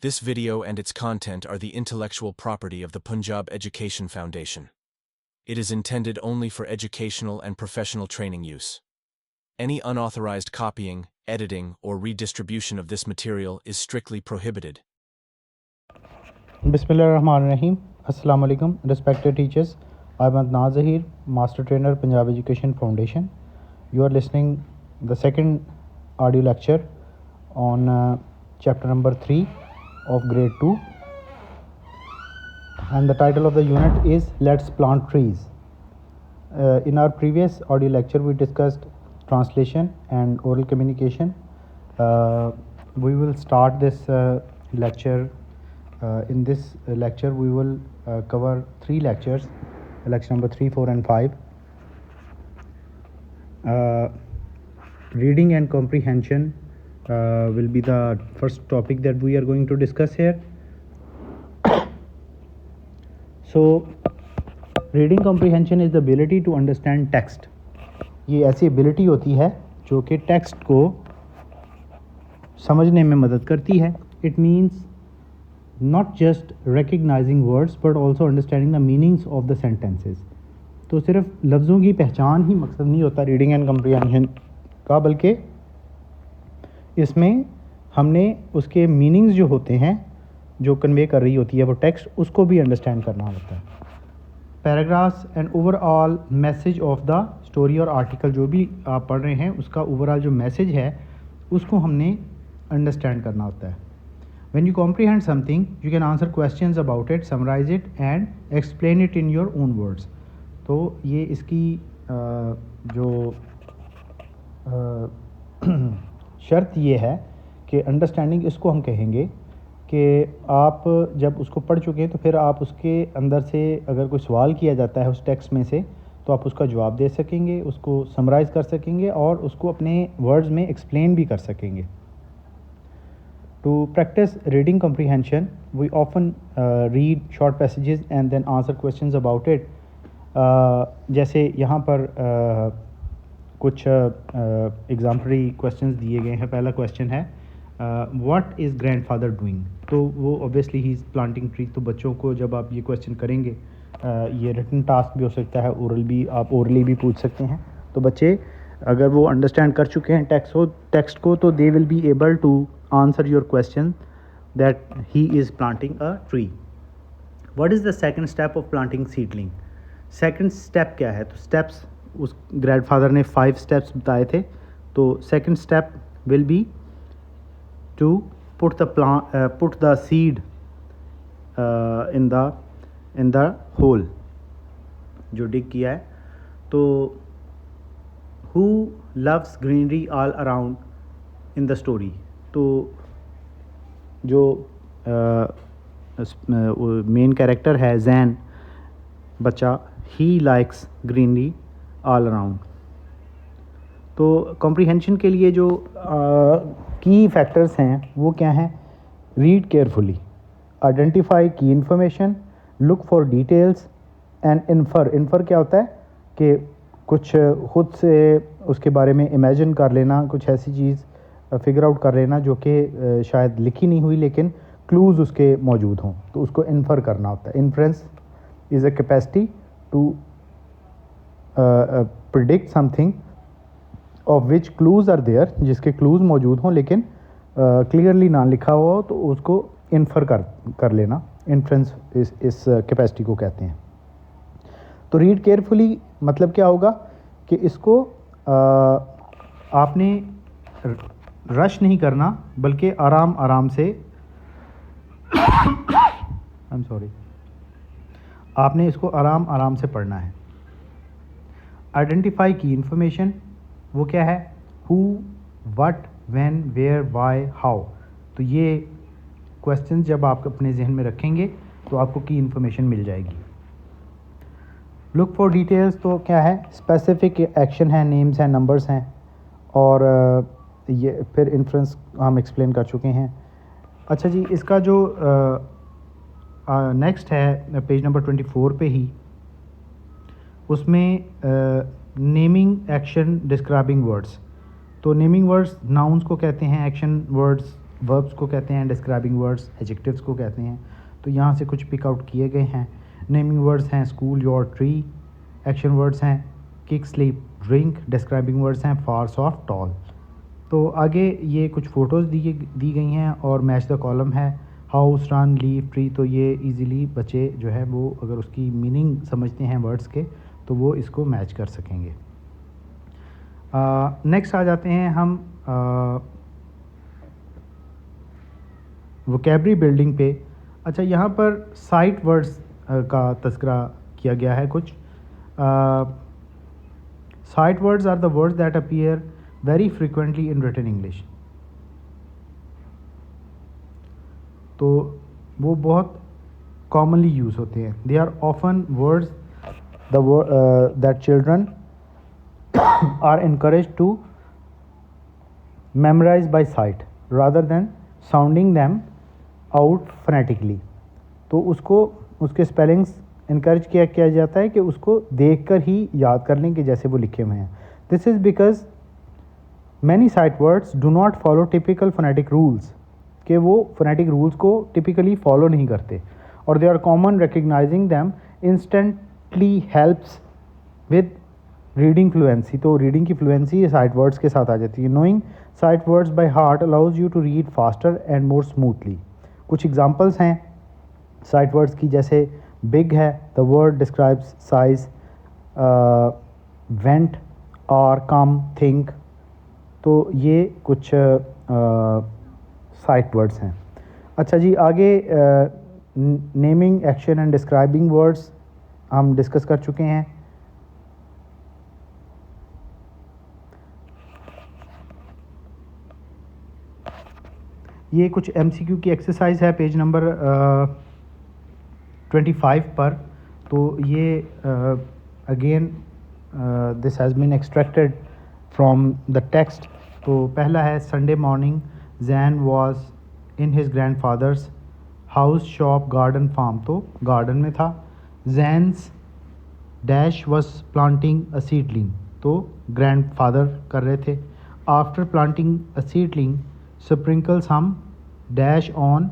This video and its content are the intellectual property of the Punjab Education Foundation. It is intended only for educational and professional training use. Any unauthorized copying, editing, or redistribution of this material is strictly prohibited. Bismillahirrahmanirrahim. Assalamu alaikum. Respected teachers, I'm Adnan Zahir, Master Trainer, Punjab Education Foundation. You are listening the second audio lecture on chapter number 3 of grade 2, and the title of the unit is Let's Plant Trees. In our previous audio lecture we discussed translation and oral communication. We will start this lecture. In this lecture we will cover 3 lectures, lecture number 3, 4 and 5. Reading and comprehension will be the first topic that we are going to discuss here. So reading comprehension is the ability to understand text. ये ऐसी ability होती है जो कि text को समझने में मदद करती है. It means not just recognizing words but also understanding the meanings of the sentences. तो सिर्फ लफ्ज़ों की पहचान ही मकसद नहीं होता रीडिंग एंड कम्प्रीहेंशन का, बल्कि इसमें हमने उसके मीनिंग्स जो होते हैं, जो कन्वे कर रही होती है वो टेक्स्ट, उसको भी अंडरस्टैंड करना होता है. Paragraphs and overall message of the story और आर्टिकल जो भी आप पढ़ रहे हैं उसका ओवरऑल जो मैसेज है उसको हमने अंडरस्टैंड करना होता है. When you comprehend something, you can answer questions about it, summarize it and explain it in your own words. तो ये इसकी जो शर्त ये है कि अंडरस्टैंडिंग इसको हम कहेंगे कि आप जब उसको पढ़ चुके हैं तो फिर आप उसके अंदर से अगर कोई सवाल किया जाता है उस टेक्स्ट में से तो आप उसका जवाब दे सकेंगे, उसको समराइज़ कर सकेंगे और उसको अपने वर्ड्स में एक्सप्लेन भी कर सकेंगे. To practice reading comprehension, we often read short passages and then answer questions about it. जैसे यहाँ पर कुछ एग्जाम्पलरी क्वेश्चंस दिए गए हैं. पहला क्वेश्चन है व्हाट इज़ ग्रैंडफादर डूइंग. तो वो obviously he is planting tree. तो बच्चों को जब आप ये क्वेश्चन करेंगे, ये रिटन टास्क भी हो सकता है, ओरल भी, आप ओरली भी पूछ सकते हैं. तो बच्चे अगर वो अंडरस्टैंड कर चुके हैं टेक्स्ट को तो they will be able to answer your question that he is planting a tree. What is the second step of planting seedling? Second step क्या है? तो steps उस grandfather ने 5 steps बताए थे. तो second step will be to put the seed in the hole जो dig किया है. तो who loves greenery all around in the story? तो जो मेन कैरेक्टर है जैन बच्चा, he likes greenery all around. तो कॉम्प्रीहेंशन के लिए जो की फैक्टर्स हैं वो क्या हैं? Read carefully, identify key information, look for details and infer क्या होता है कि कुछ खुद से उसके बारे में इमेजिन कर लेना, कुछ ऐसी चीज़ फिगर आउट कर लेना जो कि शायद लिखी नहीं हुई लेकिन क्लूज़ उसके मौजूद हों, तो उसको इन्फर करना होता है. Inference is a capacity to predict something of which clues are there, जिसके क्लूज़ मौजूद हों लेकिन क्लियरली ना लिखा हुआ हो, तो उसको इन्फर कर लेना. इन्फ्रेंस इस कैपेसिटी को कहते हैं. तो रीड केयरफुली मतलब क्या होगा कि इसको आपने रश नहीं करना बल्कि आराम आराम से आपने इसको आराम आराम से पढ़ना है. आइडेंटिफाई की इन्फॉर्मेशन वो क्या है? Who, what, when, where, why, how. तो ये क्वेश्चन जब आप अपने जहन में रखेंगे तो आपको की इन्फॉर्मेशन मिल जाएगी. लुक फॉर डिटेल्स तो क्या है? स्पेसिफिक एक्शन है, नेम्स हैं, नंबर्स हैं. और ये फिर इन्फ्रेंस हम एक्सप्लेन कर चुके हैं. अच्छा जी, इसका जो नेक्स्ट है पेज नंबर 24 पे ही, उसमें नेमिंग एक्शन डिस्क्राइबिंग वर्ड्स. तो नेमिंग वर्ड्स नाउन्स को कहते हैं, एक्शन वर्ड्स वर्ब्स को कहते हैं, डिस्क्राइबिंग वर्ड्स एडजेक्टिव्स को कहते हैं। तो यहाँ से कुछ पिक आउट किए गए हैं। नेमिंग वर्ड्स हैं school, your, tree. Action words हैं kick, sleep, drink. Describing words हैं फार, सॉफ्ट, टॉल। तो आगे ये कुछ फ़ोटोज़ दी गई हैं और मैच द कॉलम है हाउस, रन, लीव, ट्री। तो ये इजीली बच्चे जो है वो अगर उसकी मीनिंग समझते हैं वर्ड्स के तो वो इसको मैच कर सकेंगे। नेक्स्ट आ जाते हैं हम वोकैबरी बिल्डिंग पे। अच्छा, यहाँ पर साइट वर्ड्स का तज़किरा किया गया है कुछ। Sight words are the words that appear very frequently in written English. तो वो बहुत कॉमनली यूज़ होते हैं। They are often words that children are encouraged to memorize by sight rather than sounding them out phonetically। तो उसको उसके spellings encourage किया जाता है कि उसको देखकर ही याद कर लें कि जैसे वो लिखे हुए हैं। This is because many sight words do not follow typical phonetic rules, कि वो फोनेटिक रूल्स को टिपिकली फॉलो नहीं करते। और they are common, recognising them instantly helps with reading fluency. तो रीडिंग की फ्लुएंसी साइट वर्ड्स के साथ आ जाती है। Knowing sight words by heart allows you to read faster and more smoothly. कुछ एग्जांपल्स हैं साइट वर्ड्स की, जैसे बिग है, the word describes size, went, are, come, think. तो ये कुछ साइट वर्ड्स हैं। अच्छा जी, आगे naming, action and describing words हम डिस्कस कर चुके हैं। ये कुछ MCQ की एक्सरसाइज है पेज नंबर 25 पर। तो ये again this has been extracted from the text. तो पहला है Sunday morning Jain was in his grandfather's house, shop, garden, farm. तो गार्डन में था। Jain's dash was planting a seedling. तो ग्रैंड फादर कर रहे थे। After planting a seedling sprinkle some dash on.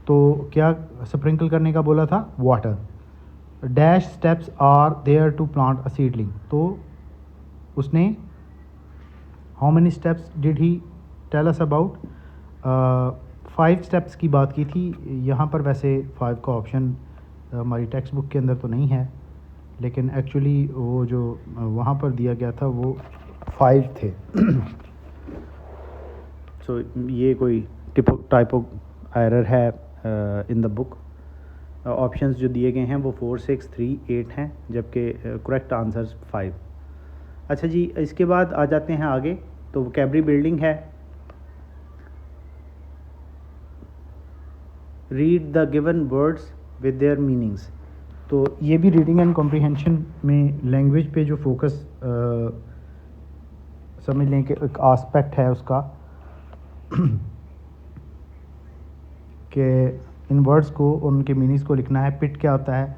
तो क्या स्प्रिंकल करने का बोला था? Water. Dash steps are there to plant a seedling. तो उसने how many steps did he tell us about? 5 steps की बात की थी। यहाँ पर वैसे 5 का ऑप्शन हमारी टेक्स्ट बुक के अंदर तो नहीं है, लेकिन एक्चुअली वो जो वहाँ पर दिया गया था वो 5 थे। सो ये कोई टाइपो एरर है इन द बुक। ऑप्शंस जो दिए गए हैं वो 4, 6, 3, 8 हैं, जबकि करेक्ट आंसर्स 5। अच्छा जी, इसके बाद आ जाते हैं आगे। तो वोकैबरी बिल्डिंग है। Read the given words with their meanings. तो ये भी रीडिंग एंड कॉम्प्रिहेंशन में लैंग्वेज पे जो फोकस समझ लें कि एक आस्पेक्ट है उसका कि इन वर्ड्स को और उनके मीनिंग्स को लिखना है। पिट क्या होता है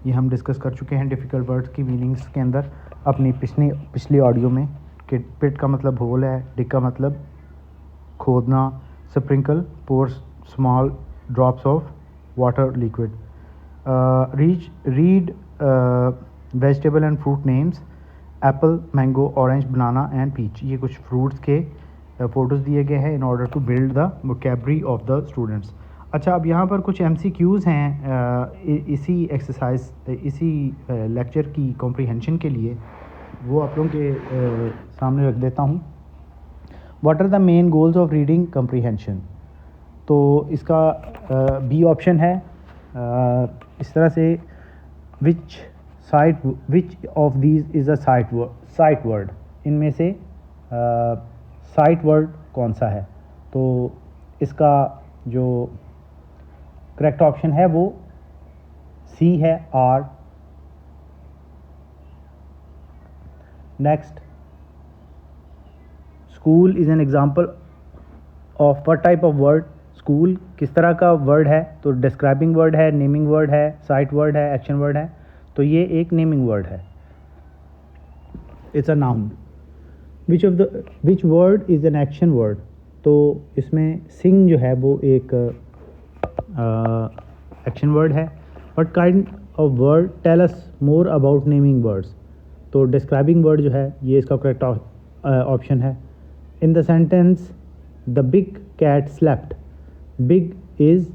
ये हम डिस्कस कर चुके हैं डिफ़िकल्ट वर्ड्स की मीनिंग्स के अंदर अपनी पिछली ऑडियो में, कि पिट का मतलब होल है, डिग का मतलब खोदना, sprinkle pour small drops of water liquid. Read vegetable and fruit names apple, mango, orange, banana and peach. ये कुछ फ्रूट्स के फ़ोटोज़ दिए गए हैं in order to build the vocabulary of the students. अच्छा, अब यहाँ पर कुछ MCQs हैं इसी एक्सरसाइज इसी लेक्चर की कॉम्प्रिहेंशन के लिए, वो आप लोगों के सामने रख देता हूँ। What are the main goals of reading comprehension? तो इसका बी ऑप्शन है इस तरह से, which of these is a sight word. इनमें से साइट वर्ड कौन सा है? तो इसका जो करेक्ट ऑप्शन है वो सी है, are. Next, school is an example of what type of word? School किस तरह का वर्ड है? तो डिस्क्राइबिंग वर्ड है, नेमिंग वर्ड है, साइट वर्ड है, एक्शन वर्ड है। तो ये एक नेमिंग वर्ड है, it's a noun. Which word is an action word, तो इसमें सिंग जो है वो एक एक्शन वर्ड है. What kind of word tell us more about naming words, तो डिस्क्राइबिंग वर्ड जो है ये इसका करेक्ट ऑप्शन है. In the sentence the big cat slept, big is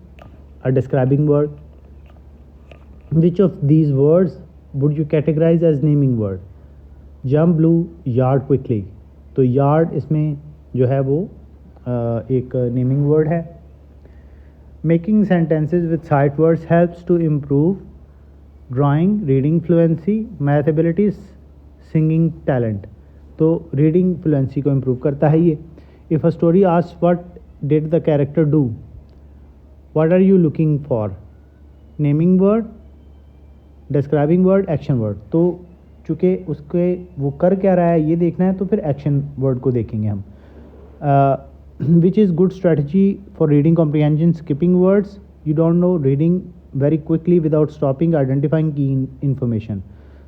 a describing word. Which of these words would you categorise as naming word? Jump blue yard quickly, तो yard इसमें जो है वो एक नेमिंग वर्ड है. Making sentences with sight words helps to improve drawing, reading fluency, math abilities, singing talent, तो reading fluency को improve करता है ये. If a story asks what did the character do, what are you looking for? Naming word, describing word, action word. तो चूँकि उसके वो कर क्या रहा है ये देखना है, तो फिर एक्शन वर्ड को देखेंगे हम. Which is good strategy for reading comprehension? Skipping words, you don't know, reading very quickly without stopping, identifying की इन्फॉर्मेशन.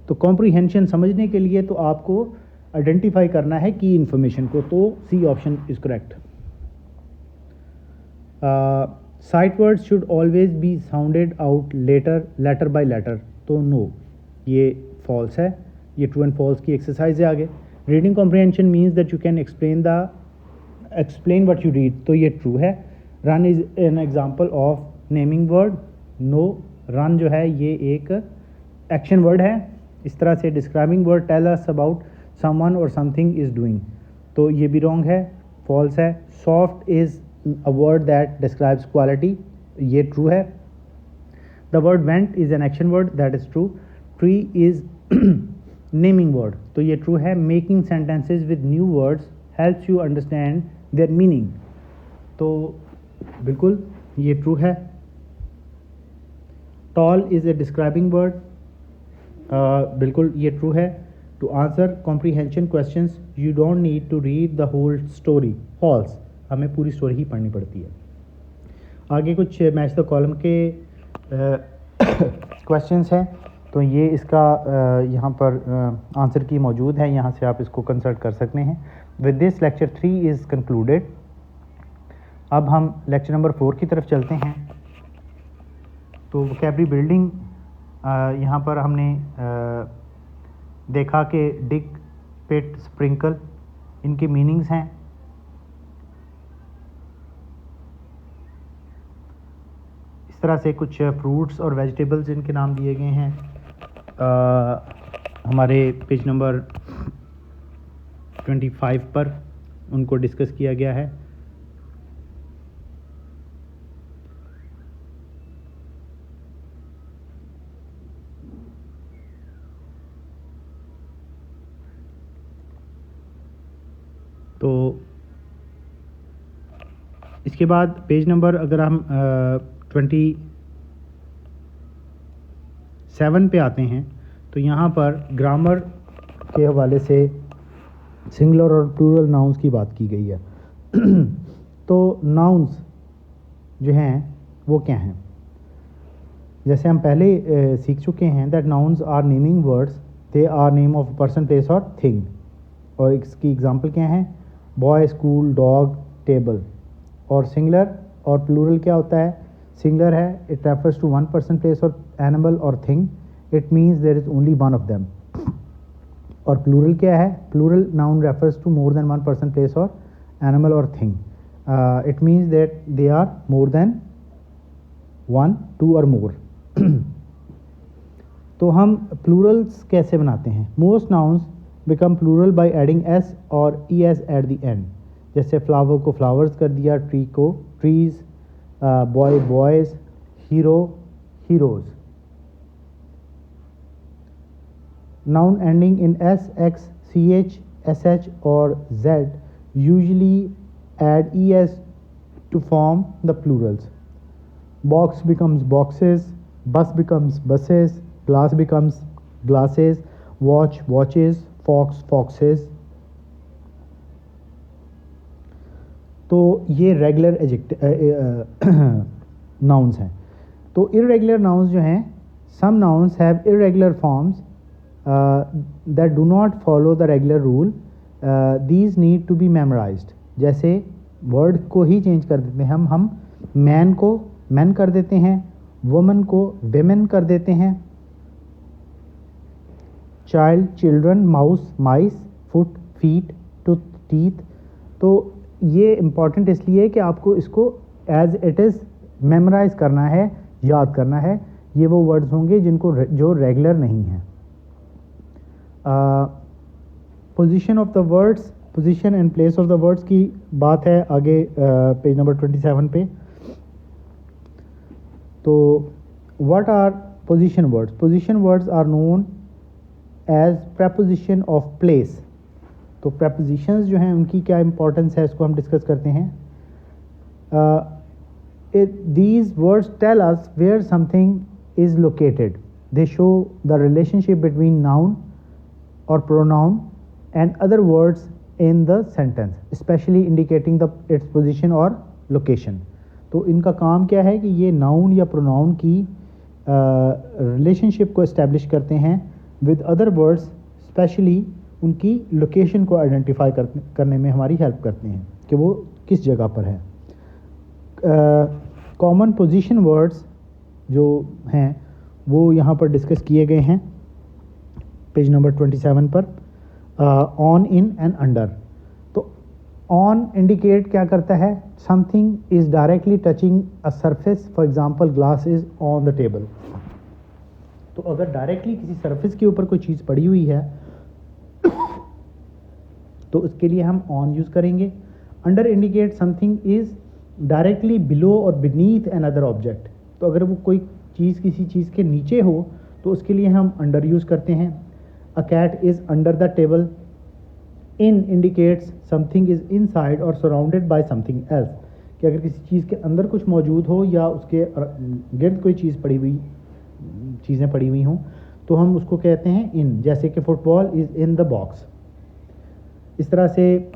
तो कॉम्प्रीहेंशन समझने के लिए तो आपको आइडेंटिफाई करना है की इन्फॉर्मेशन को, तो C option is correct. Sight words should always be sounded out letter by letter, तो नो, ये फॉल्स है. ये ट्रू एंड फॉल्स की एक्सरसाइज है आगे. Reading comprehension means that you can explain what you read, तो ये ट्रू है. Run is an example of naming word, no, run जो है ये एक एक्शन वर्ड है. इस तरह से describing word tell us about someone और समथिंग इज डूइंग, तो ये भी रॉन्ग है, फॉल्स है. Soft is a word that describes quality, ये ट्रू है. The word went is an action word, that is true. Tree is naming word, तो ये ट्रू है. Making sentences with new words helps you understand their meaning, तो बिल्कुल ये true है. Tall is a describing word, बिल्कुल ये true है. To answer comprehension questions you don't need to read the whole story, false, हमें पूरी स्टोरी ही पढ़नी पड़ती है. आगे कुछ मैच द कॉलम के क्वेश्चंस हैं, तो ये इसका यहाँ पर आंसर की मौजूद है, यहाँ से आप इसको कंसल्ट कर सकते हैं. With this lecture 3 is concluded. अब हम लेक्चर नंबर 4 की तरफ चलते हैं. तो वोकैबुलरी बिल्डिंग, यहाँ पर हमने देखा कि डिग, पिट, स्प्रिंकल, इनके मीनिंग्स हैं. इस तरह से कुछ फ्रूट्स और वेजिटेबल्स इनके नाम दिए गए हैं. हमारे पेज नंबर 25 पर उनको डिस्कस किया गया है. तो इसके बाद पेज नंबर अगर हम 27 पे आते हैं, तो यहाँ पर ग्रामर के हवाले से सिंगुलर और प्लूरल नाउन्स की बात की गई है. तो नाउन्स जो हैं वो क्या हैं? जैसे हम पहले सीख चुके हैं that nouns are naming words, they are name of person, place और थिंग. और इसकी एग्जांपल क्या हैं? Boy, school, dog, table. और सिंगुलर और प्लूरल क्या होता है? सिंगुलर है, it refers to one person, place और एनिमल और thing, it means there is only one of them. और प्लूरल क्या है? Plural noun refers to more than one person, place और एनिमल और thing, it means that they are more than one, two or more. तो हम plurals कैसे बनाते हैं? Most nouns become plural by adding s or e s at the end. जैसे flower को flowers कर दिया, ट्री को trees, boy boys, hero heroes. Noun ending in s, x, ch, sh or z usually add es to form the plurals. Box becomes boxes, bus becomes buses, glass becomes glasses, watch watches, fox foxes. तो ये regular nouns हैं. तो irregular nouns जो हैं, some nouns have irregular forms that do not follow the regular rule these need to be memorized. जैसे word को ही change कर देते हैं हम मैन को मैन कर देते हैं, वुमन को वेमेन कर देते हैं, चाइल्ड चिल्ड्रन, माउस माइस, फुट फीट, टूथ टीथ। तो ये इम्पॉर्टेंट इसलिए है कि आपको इसको एज इट इज़ मेमोराइज करना है, याद करना है। ये वो वर्ड्स होंगे जो रेगुलर नहीं हैं। Position of the words, position and place of the words की बात है आगे पेज नंबर 27 पे। तो what are position words? Position words are known as preposition of place. तो prepositions जो हैं उनकी क्या इंपॉर्टेंस है, इसको हम डिस्कस करते हैं। These words tell us where something is located. They show the relationship between noun or pronoun and other words in the sentence, especially indicating its position or location. तो इनका काम क्या है कि ये नाउन या प्रोनाउन की रिलेशनशिप को इस्टेब्लिश करते हैं विद अदर वर्ड्स, स्पेशली उनकी लोकेशन को आइडेंटिफाई करने में हमारी हेल्प करते हैं कि वो किस जगह पर है। कॉमन पोजीशन वर्ड्स जो हैं वो यहाँ पर डिस्कस किए गए हैं पेज नंबर 27 पर। On, in and under. तो ऑन इंडिकेट क्या करता है? Something is directly touching a surface, for example glass is on the table. तो अगर डायरेक्टली किसी सरफेस के ऊपर कोई चीज़ पड़ी हुई है तो उसके लिए हम ऑन यूज़ करेंगे। Under indicate something is directly below और बीनीथ एन अदर ऑब्जेक्ट। तो अगर वो कोई चीज़ किसी चीज़ के नीचे हो तो उसके लिए हम अंडर यूज़ करते हैं। A cat is under the table. In indicates something is inside और सराउंडेड बाय समथिंग एल्स, कि अगर किसी चीज़ के अंदर कुछ मौजूद हो या उसके गिर्द कोई चीज़ चीज़ें पड़ी हुई हों तो हम उसको कहते हैं इन। जैसे कि football is in the box. इस तरह से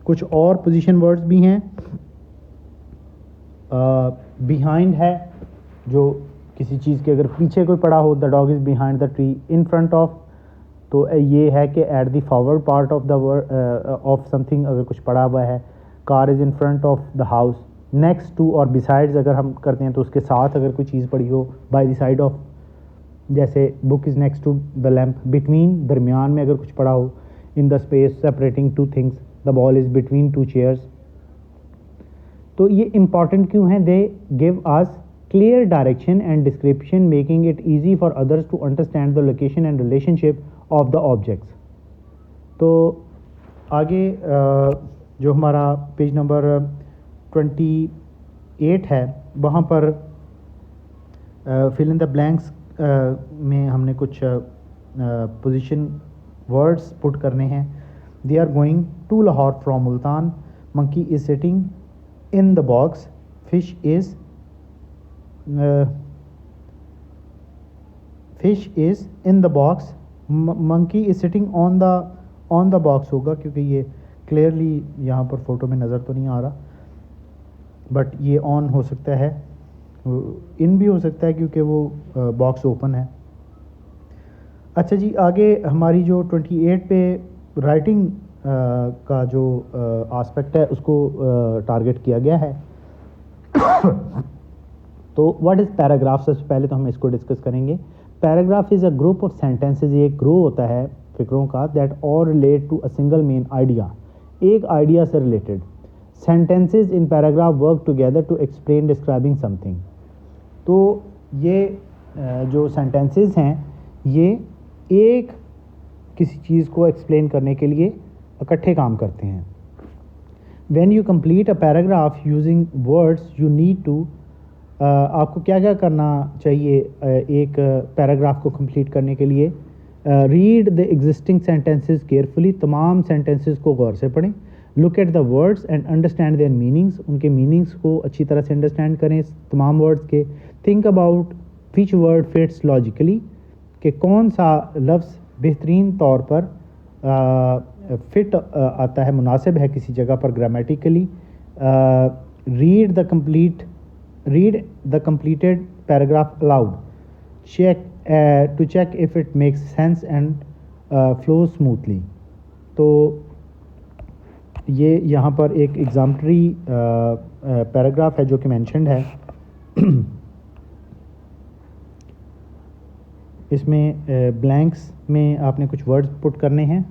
कुछ और पोजीशन वर्ड्स भी हैं। बिहाइंड है, जो किसी चीज़ के अगर पीछे कोई पड़ा हो, the dog is behind the tree. In front of, तो ये है कि at the forward part of the of something अगर कुछ पड़ा हुआ है। Car is in front of the house. Next to और बिसाइड्स अगर हम करते हैं तो उसके साथ अगर कोई चीज़ पड़ी हो, बाय द साइड ऑफ, जैसे book is next to the lamp. Between, दरमियान में अगर कुछ पड़ा हो। In the space separating two things, the ball is between two chairs. तो ये इंपॉर्टेंट क्यों हैं? They give us clear direction and description, making it easy for others to understand the location and relationship of the objects. तो आगे जो हमारा page number 28 है वहाँ पर फिल इन द ब्लैंक्स में हमने कुछ पोजीशन वर्ड्स पुट करने हैं। They are going to Lahore from Multan. Monkey is sitting in the box. Fish is in the box. Monkey is sitting on the box होगा, क्योंकि ये क्लियरली यहाँ पर फोटो में नज़र तो नहीं आ रहा, बट ये ऑन हो सकता है, इन भी हो सकता है क्योंकि वो बॉक्स ओपन है। अच्छा जी, आगे हमारी जो 28 पे राइटिंग का जो आस्पेक्ट है उसको टारगेट किया गया है। तो व्हाट इज़ पैराग्राफ? सबसे पहले तो हम इसको डिस्कस करेंगे। Paragraph is a group of sentences. ये ग्रो होता है फिक्रों का, दैट और relate to a single main idea, एक आइडिया से related. Sentences in paragraph work together to explain describing something. तो ये जो सेंटेंसेज हैं ये एक किसी चीज़ को एक्सप्लेन करने के लिए इकट्ठे काम करते हैं। When you complete a paragraph using words you need to, आपको क्या क्या करना चाहिए एक पैराग्राफ को कंप्लीट करने के लिए? Read the existing sentences carefully. तमाम सेंटेंसेस को गौर से पढ़ें। Look at the words and understand their meanings. उनके मीनिंग्स को अच्छी तरह से अंडरस्टैंड करें तमाम वर्ड्स के। Think about which word fits logically, कि कौन सा लफ्ज़ बेहतरीन तौर पर फिट आता है, मुनासिब है किसी जगह पर grammatically. Read the completed paragraph aloud. Check if it makes sense and flow smoothly. तो ये यहाँ पर एक एग्जाम्पलरी पैराग्राफ है जो कि मेंशन्ड है। इसमें ब्लैंक्स में आपने कुछ वर्ड्स पुट करने हैं।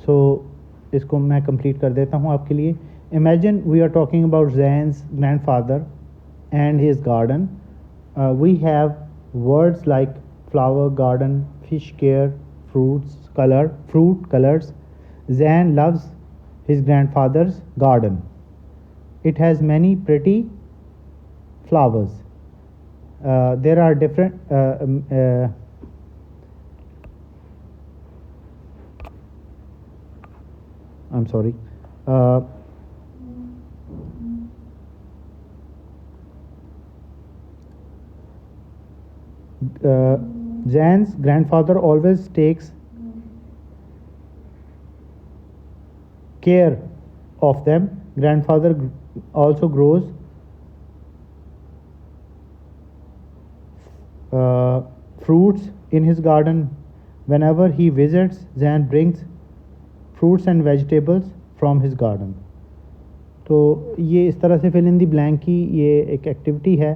सो इसको मैं कंप्लीट कर देता हूँ आपके लिए। Imagine we are talking about Jan's grandfather and his garden. We have words like flower garden, fish care, fruit colors. Zan loves his grandfather's garden. It has many pretty flowers. There are different I'm sorry. Zan's grandfather always takes care of them. Grandfather also grows fruits in his garden. Whenever he visits, Zan brings fruits and vegetables from his garden. तो ये इस तरह से fill in the blank की ये एक activity है।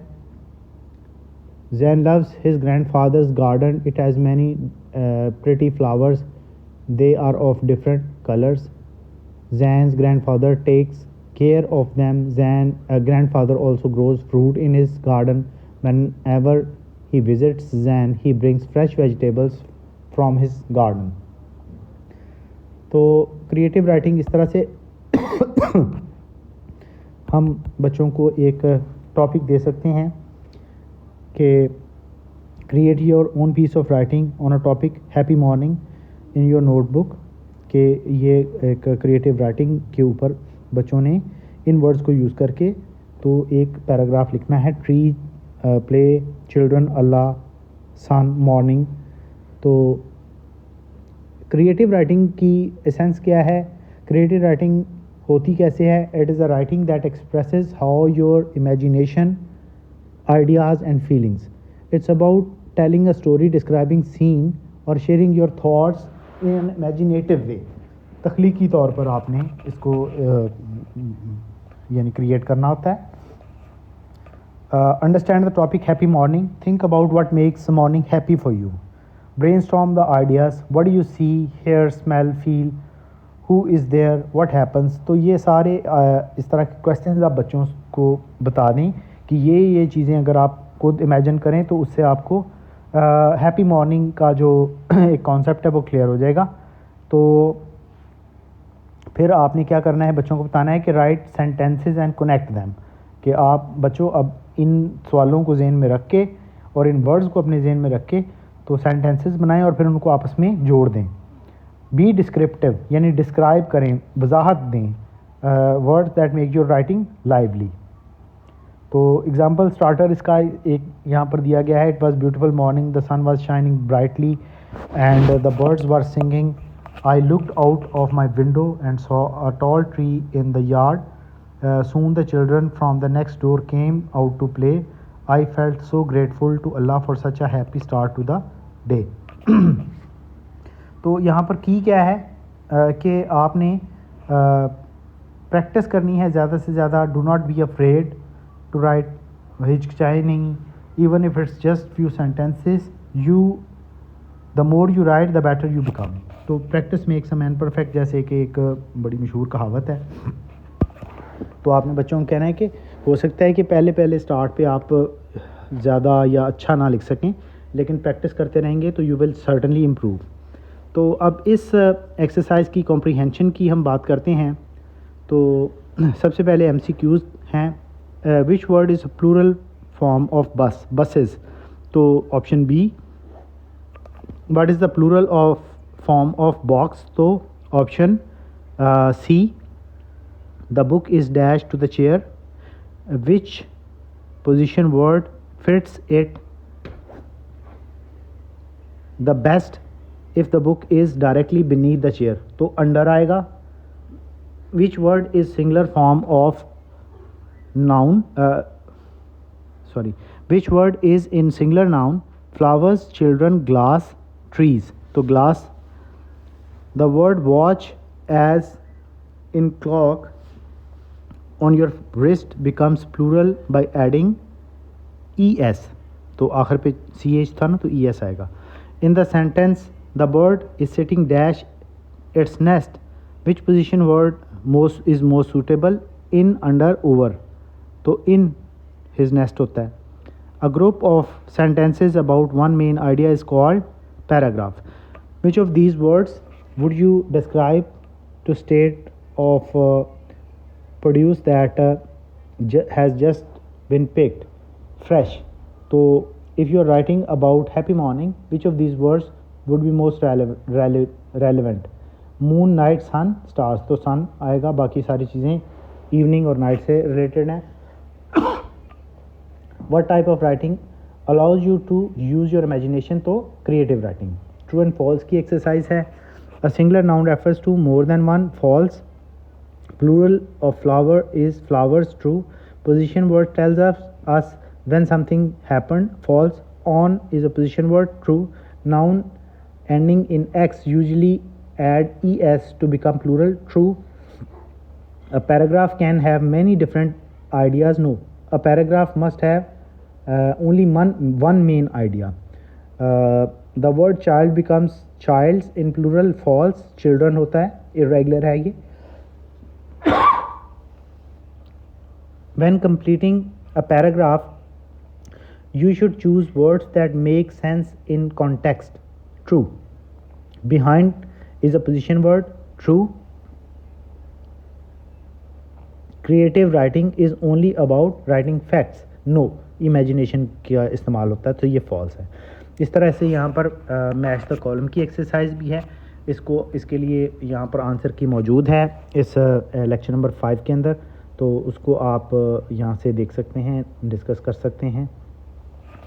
Zan loves his grandfather's garden. It has many pretty flowers. They are of different colors. Zan's grandfather takes care of them. Zan's grandfather also grows fruit in his garden. Whenever he visits Zan, he brings fresh vegetables from his garden. तो creative writing इस तरह से हम बच्चों को एक topic दे सकते हैं कि create your own piece of writing on a topic happy morning in your notebook, कि ये एक क्रिएटिव राइटिंग के ऊपर बच्चों ने इन वर्ड्स को यूज़ करके तो एक पैराग्राफ लिखना है। ट्री, प्ले, चिल्ड्रन, अल्लाह, सन, मॉर्निंग। तो क्रिएटिव राइटिंग की एसेंस क्या है? क्रिएटिव राइटिंग होती कैसे है? It is a writing that expresses how your imagination, ideas and feelings. It's about telling a story, describing scene और sharing your thoughts in an imaginative way. तख्लीकी तौर पर आपने इसको यानी क्रिएट करना होता है। Understand the topic happy morning. Think about what makes the morning happy for you. Brainstorm the ideas. What do you see, hear, smell, feel? Who is there? What happens? तो ये सारे इस तरह के क्वेश्चंस आप बच्चों को बता दें कि ये चीज़ें अगर आप खुद इमेजिन करें तो उससे आपको हैप्पी मॉर्निंग का जो एक कॉन्सेप्ट है वो क्लियर हो जाएगा। तो फिर आपने क्या करना है, बच्चों को बताना है कि right sentences and connect them, कि आप बच्चों अब इन सवालों को जहन में रख के और इन वर्ड्स को अपने जहन में रख के तो सेंटेंसेस बनाएं और फिर उनको आपस में जोड़ दें। बी डिस्क्रिप्टिव, यानी डिस्क्राइब करें, वजाहत दें, words that make your writing lively. तो एग्जाम्पल स्टार्टर इसका एक यहाँ पर दिया गया है। It was beautiful morning, the sun was shining brightly and the birds were singing. I looked out of my window and saw a tall tree in the yard. Soon the children from the next door came out to play. I felt so grateful to Allah for such a happy start to the day. तो यहाँ पर की क्या है कि आपने practice करनी है ज़्यादा से ज़्यादा। Do not be afraid to write, हिचकिचाए नहीं, even if it's just few sentences. The more you write the better you become. तो practice makes a man perfect, जैसे कि एक बड़ी मशहूर कहावत है। तो आपने बच्चों को कहना है कि हो सकता है कि पहले स्टार्ट पे आप ज़्यादा या अच्छा ना लिख सकें, लेकिन प्रैक्टिस करते रहेंगे तो यू विल सर्टनली इम्प्रूव। तो अब इस एक्सरसाइज की कॉम्प्रीहेंशन की हम बात करते हैं। तो सबसे पहले MCQs हैं। Which word is plural form of bus, buses? तो option B. What is the plural of form of box? तो option C. The book is dash to the chair. Which position word fits it the best if the book is directly beneath the chair? तो under आएगा। Which word is singular form of noun? Which word is in singular noun? Flowers, children, glass, trees. तो glass. The word watch as in clock on your wrist becomes plural by adding es. तो आखिर पे ch था ना, तो es आएगा. In the sentence the bird is sitting dash its nest, which position word is most suitable? In, under, over. तो in his nest होता है. A group of sentences about one main idea is called paragraph. Which of these words would you describe to state of produce that has just been picked? Fresh. So if you are writing about happy morning, which of these words would be most relevant? Moon, night, sun, stars. तो sun आएगा, बाकी सारी चीज़ें evening और night से related हैं. What type of writing allows you to use your imagination? तो creative writing. True and false की exercise है. A singular noun refers to more than one. False. Plural of flower is flowers. True. Position word tells us when something happened. False. On is a position word. True. Noun ending in x usually add es to become plural. True. A paragraph can have many different ideas. No. A paragraph must have only one main idea. The word child becomes childs in plural. False. Children होता है, irregular है ये. When completing a paragraph, you should choose words that make sense in context. True. Behind is a position word. True. Creative writing is only about writing facts. No. Imagination का इस्तेमाल होता है, तो ये फॉल्स है. इस तरह से यहाँ पर मैच द कॉलम की एक्सरसाइज भी है. इसके लिए यहाँ पर आंसर की मौजूद है इस लेक्चर नंबर 5 के अंदर, तो उसको आप यहाँ से देख सकते हैं, डिस्कस कर सकते हैं.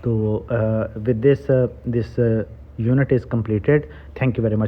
तो with this unit is completed. Thank you very much.